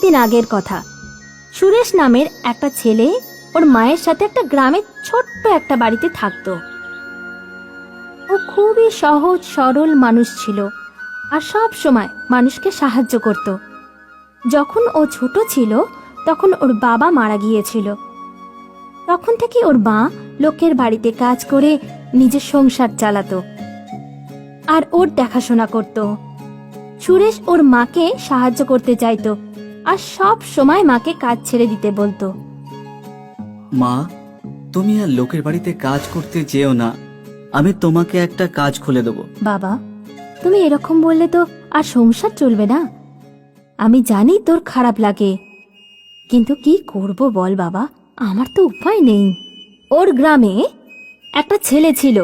দিন আগের কথা। সুরেশ নামের একটা ছেলে ওর মায়ের সাথে একটা গ্রামে ছোট্ট একটা বাড়িতে থাকতো। ও খুবই সহজ সরল মানুষ ছিল আর সব সময় মানুষকে সাহায্য করত। যখন ও ছোট ছিল তখন ওর বাবা মারা গিয়েছিল। তখন থেকে ওর মা লোকের বাড়িতে কাজ করে নিজের সংসার চালাতো আর ওর দেখাশোনা করত। সুরেশ ওর মাকে সাহায্য করতে চাইতো আর সব সময় মাকে কাজ ছেড়ে দিতে বলতো। মা, তুমি আর লোকের বাড়িতে কাজ করতে যেও না, আমি তোমাকে একটা কাজ খুলে দেবো। বাবা, তুমি এরকম বললে তো আর সংসার চলবে না। আমি জানি তোর খারাপ লাগে, কিন্তু কি করব বল বাবা, আমার তো উপায় নেই। ওর গ্রামে একটা ছেলে ছিল।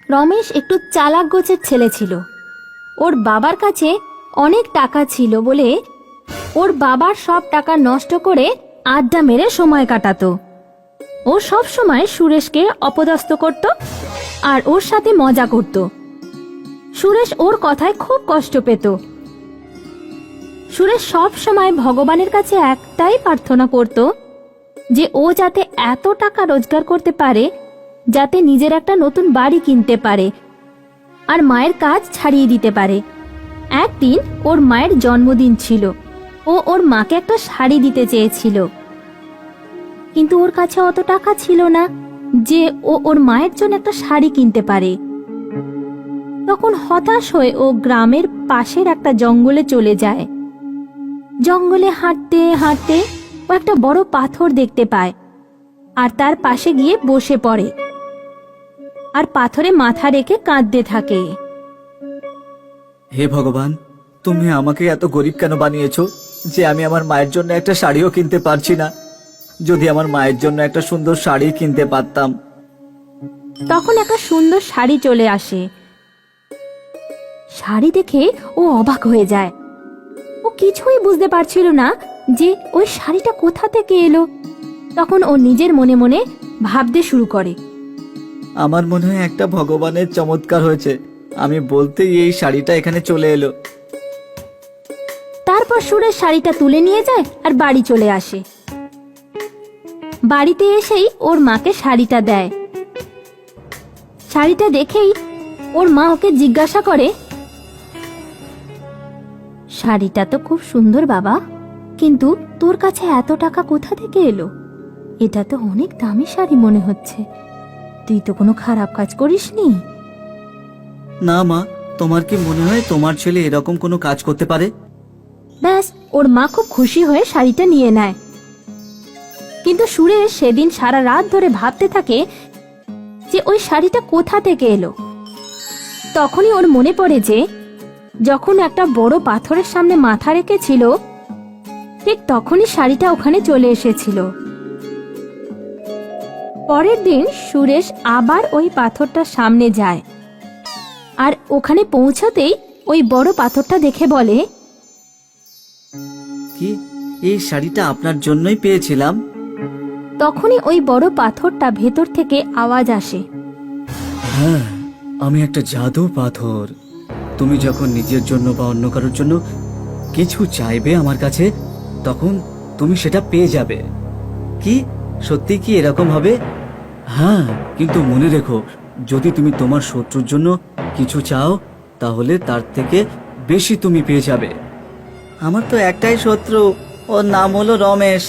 রমেশ একটু চালাক গোছের ছেলে ছিল। ওর বাবার কাছে অনেক টাকা ছিল বলে ওর বাবার সব টাকা নষ্ট করে আড্ডা মেরে সময় কাটাতো। ও সব সময় সুরেশকে অপদস্থ করত আর ওর সাথে মজা করত। সুরেশ ওর কথায় খুব কষ্ট পেত। সুরেশ সব সময় ভগবানের কাছে একটাই প্রার্থনা করত যে ও যাতে এত টাকা রোজগার করতে পারে যাতে নিজের একটা নতুন বাড়ি কিনতে পারে আর মায়ের কাজ ছাড়িয়ে দিতে পারে। একদিন ওর মায়ের জন্মদিন ছিল। ও ওর মাকে একটা শাড়ি দিতে চেয়েছিল, কিন্তু ওর কাছে অত টাকা ছিল না যে ও ওর মায়ের জন্য একটা শাড়ি কিনতে পারে। তখন হতাশ হয়ে ও গ্রামের পাশের একটা জঙ্গলে চলে যায়। জঙ্গলে হাঁটতে হাঁটতে ও একটা বড় পাথর দেখতে পায় আর তার পাশে গিয়ে বসে পড়ে আর পাথরে মাথা রেখে কাঁদতে থাকে। হে ভগবান, তুমি আমাকে এত গরিব কেন বানিয়েছো যে আমি আমার মায়ের জন্য একটা শাড়িও কিনতে পারছি না? যদি আমার মায়ের জন্য একটা সুন্দর শাড়ি কিনতে পারতাম। তখন একটা সুন্দর শাড়ি চলে আসে। শাড়ি দেখে ও অবাক হয়ে যায়। ও কিছুই বুঝতে পারছিল না যে ওই শাড়িটা কোথা থেকে এলো। তখন ও নিজের মনে মনে ভাবতে শুরু করে, আমার মনে হয় একটা ভগবানের চমৎকার হয়েছে, আমি বলতেই এই শাড়িটা এখানে চলে এলো। তারপর সুরেশ শাড়িটা তুলে নিয়ে যায় আর বাড়ি চলে আসে। বাড়িতে এসেই ওর মাকে শাড়িটা দেয়। শাড়িটা দেখেই ওর মা ওকে জিজ্ঞাসা করে, শাড়িটা তো খুব সুন্দর বাবা, কিন্তু তোর কাছে এত টাকা কোথা থেকে এলো? এটা তো অনেক দামি শাড়ি মনে হচ্ছে। তুই তো কোনো খারাপ কাজ করিসনি? না মা, তোমার কি মনে হয় তোমার ছেলে এরকম কোনো কাজ করতে পারে? ব্যাস, ওর মা খুব খুশি হয়ে শাড়িটা নিয়ে নেয়। কিন্তু সুরেশ সেদিন সারা রাত ধরে ভাবতে থাকে যে ওই শাড়িটা কোথা থেকে এলো। তখনই ওর মনে পড়ে যে যখন একটা বড় পাথরের সামনে মাথা রেখেছিল ঠিক তখনই শাড়িটা ওখানে চলে এসেছিল। পরের দিন সুরেশ আবার ওই পাথরটার সামনে যায় আর ওখানে পৌঁছাতেই ওই বড় পাথরটা দেখে বলে, কি, এই শাড়িটা আপনার জন্যই পেয়েছিলাম। তখনই ওই বড় পাথরটা ভেতর থেকে আওয়াজ আসে, হ্যাঁ, আমি একটা জাদু পাথর। তুমি যখন নিজের জন্য বা অন্য কারোর জন্য কিছু চাইবে আমার কাছে, তখন তুমি সেটা পেয়ে যাবে। কি, সত্যি কি এরকম হবে? হ্যাঁ, কিন্তু মনে রেখো, যদি তুমি তোমার শত্রুর জন্য কিছু চাও তাহলে তার থেকে বেশি তুমি পেয়ে যাবে। আমার তো একটাই শত্রু, ওর নাম হলো রমেশ।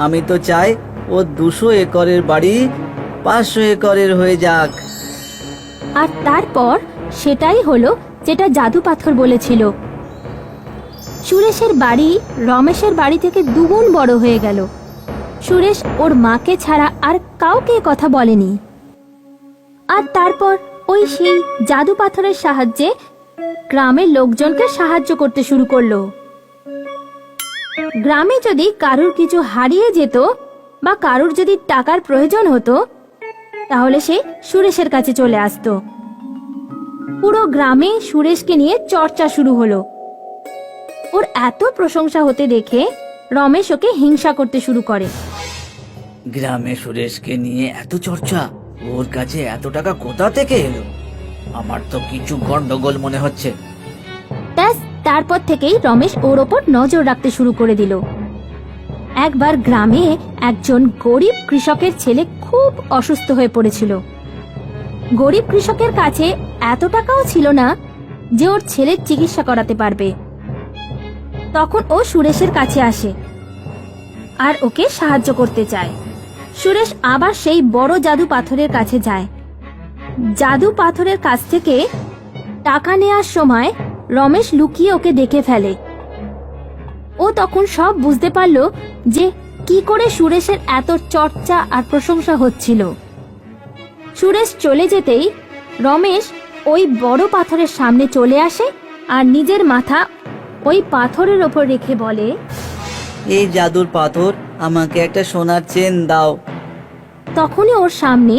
আমি তো চাই ও 200 একরের বাড়ি 500 একরের হয়ে যাক। আর তারপর সেটাই হলো যেটা জাদু পাথর বলেছিল। সুরেশের বাড়ি রমেশের বাড়ি থেকে দুগুণ বড় হয়ে গেল। সুরেশ ওর মাকে ছাড়া আর কাউকে কথা বলেনি। আর তারপর ওই সেই জাদু পাথরের সাহায্যে গ্রামের লোকজনকে সাহায্য করতে শুরু করলো। গ্রামে যদি কারুর কিছু হারিয়ে যেত বা কারুর যদি টাকার প্রয়োজন হতো তাহলে সে সুরেশের কাছে চলে আসতো। পুরো গ্রামে সুরেশকে নিয়ে চর্চা শুরু হলো। ওর এত প্রশংসা হতে দেখে রমেশ ওকে হিংসা করতে শুরু করে। গ্রামে সুরেশকে নিয়ে এত চর্চা, ওর কাছে এত টাকা কোথা থেকে এলো? আমার তো কিছু গন্ডগোল মনে হচ্ছে। ব্যাস তারপর থেকেই রমেশ ওর ওপর নজর রাখতে শুরু করে দিল। একবার গ্রামে একজন গরিব কৃষকের ছেলে খুব অসুস্থ হয়ে পড়েছিল। গরিব কৃষকের কাছে এত টাকাও ছিল না যে ওর ছেলের চিকিৎসা করাতে পারবে। তখন ও সুরেশের কাছে আসে আর ওকে সাহায্য করতে চায়। সুরেশ আবার সেই বড় জাদু পাথরের কাছে যায়। জাদু পাথরের কাছ থেকে টাকা নেওয়ার সময় রমেশ লুকিয়ে ওকে দেখে ফেলে। ও তখন সব বুঝতে পারল যে কি করে সুরেশের এত চর্চা আর প্রশংসা হচ্ছিল। সুরেশ চলে যেতেই রমেশ ওই বড় পাথরের সামনে চলে আসে আর নিজের মাথা ওই পাথরের ওপর রেখে বলে, এই জাদুর পাথর, আমাকে একটা সোনার চেন দাও। তখনই ওর সামনে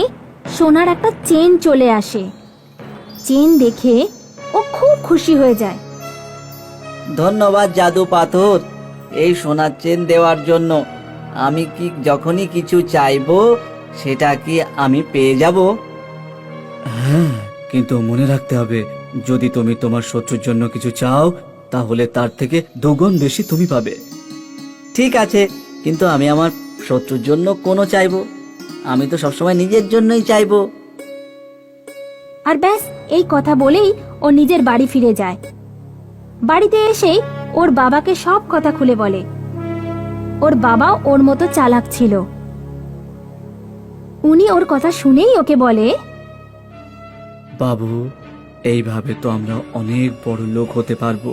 সোনার একটা চেন চলে আসে। চেন দেখে ও খুব খুশি হয়ে যায়। ধন্যবাদ জাদু পাথর, এই সোনার চেন দেওয়ার জন্য। আমি কি যখনই কিছু চাইবো সেটা কি আমি পেয়ে যাব? হ্যাঁ, কিন্তু মনে রাখতে হবে, যদি তুমি তোমার শত্রুর জন্য কিছু চাও তাহলে তার থেকে দুগুণ বেশি তুমি পাবে। ঠিক আছে, কিন্তু আমি আমার শত্রুর জন্য কোনো চাইবো? আমি তো সবসময় নিজের জন্যই চাইবো। আর ব্যাস, এই কথা বলেই ও নিজের বাড়ি ফিরে যায়। বাড়িতে এসেই ওর বাবাকে সব কথা খুলে বলে। ওর বাবাও ওর মতো চালাক ছিল। উনি ওর কথা শুনেই ওকে বলে, বাবু, এইভাবে তো আমরা অনেক বড় লোক হতে পারবো,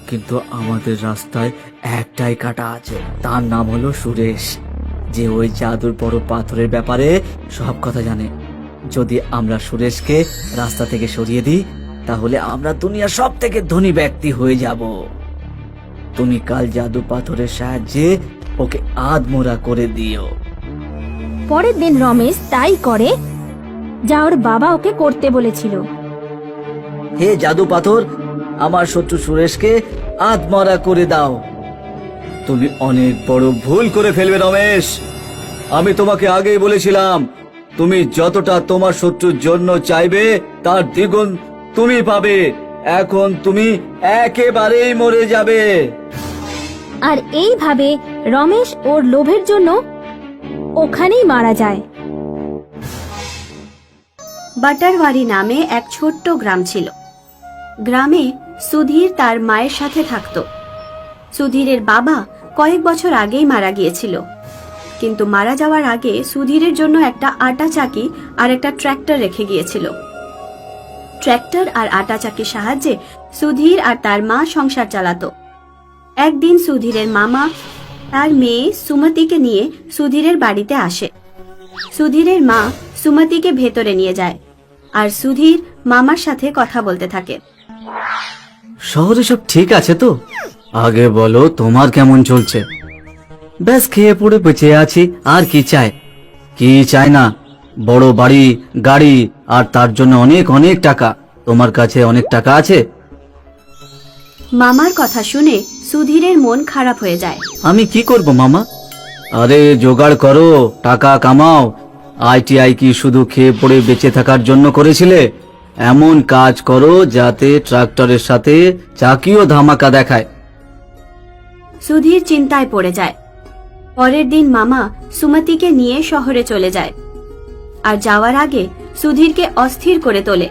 কিন্তু আমাদের রাস্তায় একটাই কাঁটা আছে, তার নাম হলো সুরেশ, যে ওই জাদুর বড় পাথরের ব্যাপারে সব কথা জানে। যদি আমরা সুরেশকে রাস্তা থেকে সরিয়ে দিই তাহলে আমরা দুনিয়ার সব থেকে ধনী ব্যক্তি হয়ে যাব। তুমি কাল জাদু পাথরের সাহায্যে ওকে আধমোড়া করে দিও। পরের দিন রমেশ তাই করে যা ওর বাবা ওকে করতে বলেছিল। হে জাদু পাথর, আমার শত্রু সুরেশকে আধমরা করে দাও। তুমি অনেক বড় ভুল করে ফেলবে রমেশ। আমি তোমাকে আগেই বলেছিলাম, তুমি যতটা তোমার শত্রুর জন্য চাইবে তার দ্বিগুণ তুমি পাবে। এখন তুমি একেবারেই মরে যাবে। আর এইভাবে রমেশ ওর লোভের জন্য ওখানেই মারা যায়। বাটারওয়ারি নামে এক ছোট্ট গ্রাম ছিল। গ্রামে সুধীর তার মায়ের সাথে থাকত। সুধীরের বাবা কয়েক বছর আগেই মারা গিয়েছিল, কিন্তু মারা যাওয়ার আগে সুধীরের জন্য একটা আটা চাকি আর একটা ট্র্যাক্টর রেখে গিয়েছিল। ট্র্যাক্টর আর আটা চাকির সাহায্যে সুধীর আর তার মা সংসার চালাতো। একদিন সুধীরের মামা তার মেয়ে সুমতিকে নিয়ে সুধীরের বাড়িতে আসে। সুধীরের মা সুমতিকে ভেতরে নিয়ে যায় আর সুধীর মামার সাথে কথা বলতে থাকে। শহরে সব ঠিক আছে তো? আগে বলো, তোমার কেমন চলছে? ব্যাস খেয়ে পড়ে বেঁচে আছি, আর কি চাই? কি চাই না? বড় বাড়ি, গাড়ি, আর তার জন্য অনেক অনেক টাকা। তোমার কাছে অনেক টাকা আছে? মামার কথা শুনে সুধীরের মন খারাপ হয়ে যায়। আমি কি করব মামা? আরে জোগাড় করো, টাকা কামাও। আইটিআই কি শুধু খেয়ে পড়ে বেঁচে থাকার জন্য করেছিলে? এমন কাজ করো যাতে ট্রাক্টরের সাথে চাকিও ধামাকা দেখায়। সুধীর চিন্তায় পড়ে যায়। পরের দিন মামা সুমতিকে নিয়ে শহরে চলে যায় আর যাওয়ার আগে সুধীরকে অস্থির করে তোলে।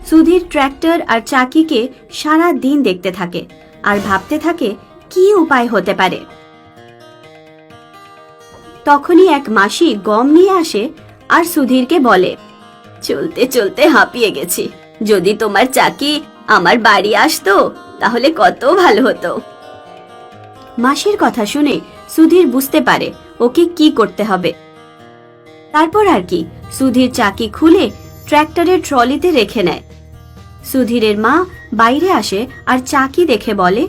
সুধীর ট্র্যাক্টর আর চাকিকে সারা দিন দেখতে থাকে আর ভাবতে থাকে কি উপায় হতে পারে। তখনই এক মাসি গম নিয়ে আসে আর সুধীরকে বলে, চলতে চলতে হাঁপিয়ে গেছি, যদি তোমার চাকি আমার বাড়ি আসতো তাহলে কত ভালো হতো। মাসির কথা শুনে সুধীর বুঝতে পারে ওকে কি করতে হবে। তারপর আর কি, সুধীর চাকি খুলে ট্র্যাক্টরের ট্রলিতে রেখে নেয়। সুধীরের মা বাইরে আসে আর চাকি দেখে বলে,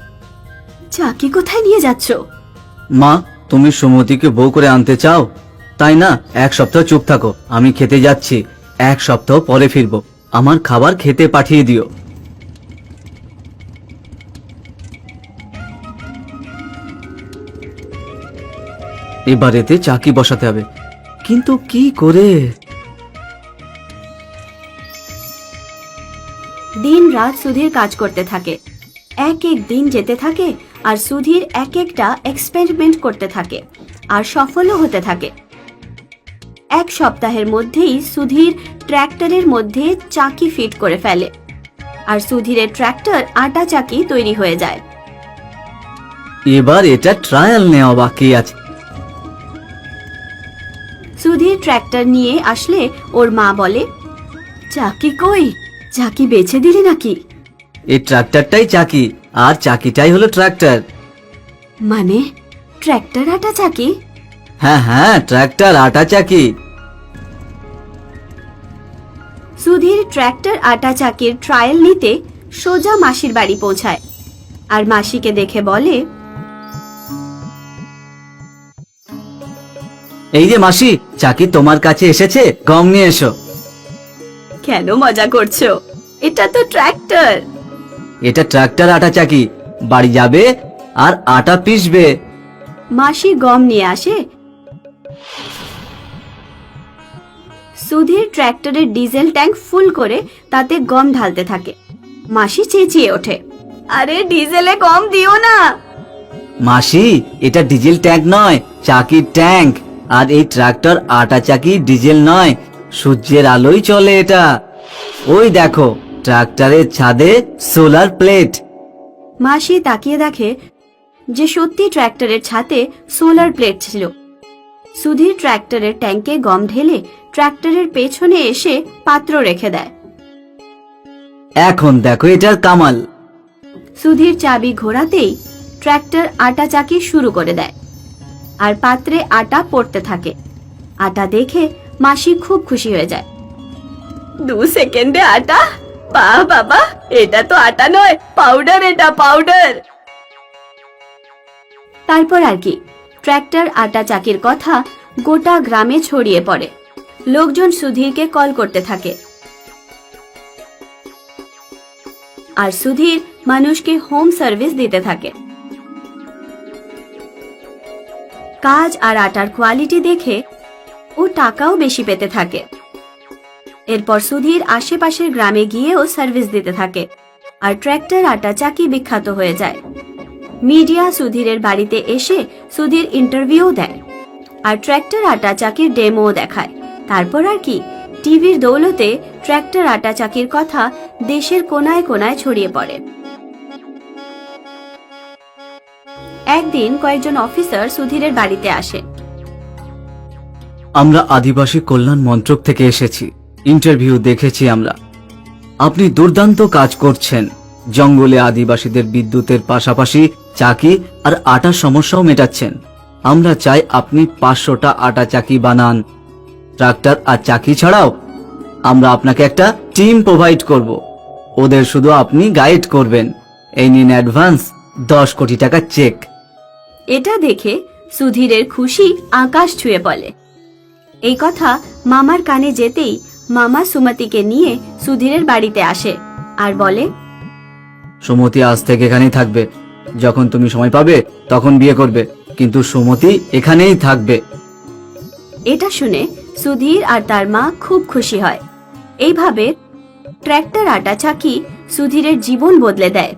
চাকি কোথায় নিয়ে যাচ্ছ? মা, তুমি সুমতিকে বউ করে আনতে চাও, তাই না? এক সপ্তাহ চুপ থাকো, আমি খেতে যাচ্ছি। এক সপ্তাহ পরে ফিরবো। আমার খাবার খেতে পাঠিয়ে দিও। এবার এতে চাকি বসাতে হবে, কিন্তু কি করে? দিন রাত সুধীর কাজ করতে থাকে। এক এক দিন যেতে থাকে আর সুধীর এক একটা এক্সপেরিমেন্ট করতে থাকে আর সফলও হতে থাকে। এক সপ্তাহের মধ্যেই সুধীর ট্র্যাক্টরের মধ্যে চাকি ফিট করে ফেলে আর সুধীরের ট্র্যাক্টর আটা চাকি তৈরি হয়ে যায়। এবার এটা ট্রায়াল নেওয়া বাকি আছে। সুধীর ট্র্যাক্টর নিয়ে আসলে ওর মা বলে, চাকি কই, চাকি বেচে দিলি নাকি? এই ট্রাক্টরটাই চাকি আর চাকিটাই হলো ট্রাক্টর। মানে ট্র্যাক্টর আটা চাকি? হ্যাঁ হ্যাঁ, ট্রাক্টর আটা চাকি। সুধীর ট্র্যাক্টর আটা চাকির ট্রায়াল নিতে সোজা মাসির বাড়ি পৌঁছায় আর মাসিকে দেখে বলে, এই যে মাসি, চাকি তোমার কাছে এসেছে, গম নিয়ে এসো। কেন মজা করছো? এটা তো ট্র্যাক্টর। এটা ট্রাক্টর আটা চাকি, বাড়ি যাবে আর আটা পিষবে। মাসি গম নিয়ে আসে। সুধীর ট্র্যাক্টরের ডিজেল ট্যাঙ্ক ফুল করে তাতে গম ঢালতে থাকে। মাসি চেঁচিয়ে ওঠে, আরে ডিজেলে গম দিও না। মাসি, এটা ডিজেল ট্যাঙ্ক নয়, চাকির ট্যাঙ্ক। আর এই ট্রাক্টর আটা চাকি, ডিজেল নয়, সূর্যের আলোই চলে এটা। ওই দেখো, ট্রাক্টরের ছাদে সোলার প্লেট। মাসি তাকিয়ে দেখে যে সত্যি ট্র্যাক্টরের ছাদে সোলার প্লেট ছিল। সুধীর ট্র্যাক্টরের ট্যাঙ্কে গম ঢেলে ট্র্যাক্টরের পেছনে এসে পাত্র রেখে দেয়। এখন দেখো এটার কামাল। সুধীর চাবি ঘোরাতেই ট্র্যাক্টর আটা চাকি শুরু করে দেয় আর পাত্রে আটা পড়তে থাকে। আটা দেখে মাসি খুব খুশি হয়ে যায়। 2 সেকেন্ডে আটা? বাহ বাবা, এটা তো আটা নয়, পাউডার, এটা পাউডার। তারপর আর কি, ট্র্যাক্টর আটা চাকির কথা গোটা গ্রামে ছড়িয়ে পড়ে। লোকজন সুধীরকে কল করতে থাকে আর সুধীর মানুষকে হোম সার্ভিস দিতে থাকে। কাজ আর আটার কোয়ালিটি দেখে ও টাকাও বেশি পেতে থাকে। এরপর সুধীর আশেপাশের গ্রামে গিয়েও সার্ভিস দিতে থাকে আর ট্র্যাক্টর আটা চাকি বিখ্যাত হয়ে যায়। মিডিয়া সুধীরের বাড়িতে এসে সুধীর ইন্টারভিউ দেয় আর ট্র্যাক্টর আটা চাকির ডেমো দেখায়। তারপর আর কি, টিভির দৌলতে ট্র্যাক্টর আটা চাকির কথা দেশের কোনায় কোনায় ছড়িয়ে পড়ে। একদিন কয়েকজন অফিসার সুধীরের বাড়িতে আসে। আমরা আদিবাসী কল্যাণ মন্ত্রক থেকে এসেছি, ইন্টারভিউ দেখেছি আমরা। আপনি দুর্দান্ত কাজ করছেন, জঙ্গলে আদিবাসীদের বিদ্যুতের পাশাপাশি চাকি আর আটার সমস্যাও মেটাচ্ছেন। আমরা চাই আপনি 500টা আটা চাকি বানান। ট্রাক্টর আর চাকি ছাড়াও আমরা আপনাকে একটা টিম প্রোভাইড করব, ওদের শুধু আপনি গাইড করবেন। এই নিন অ্যাডভান্স 10 কোটি টাকা চেক। এটা দেখে সুধীরের খুশি আকাশ ছুঁয়ে পড়ে। এই কথা মামার কানে যেতেই মামা সুমতিকে নিয়ে সুধীরের বাড়িতে আসে আর বলে, সুমতি আজ থেকে এখানেই থাকবে, যখন তুমি সময় পাবে তখন বিয়ে করবে, কিন্তু সুমতি এখানেই থাকবে। এটা শুনে সুধীর আর তার মা খুব খুশি হয়। এইভাবে ট্র্যাক্টর আটা চাকি সুধীরের জীবন বদলে দেয়।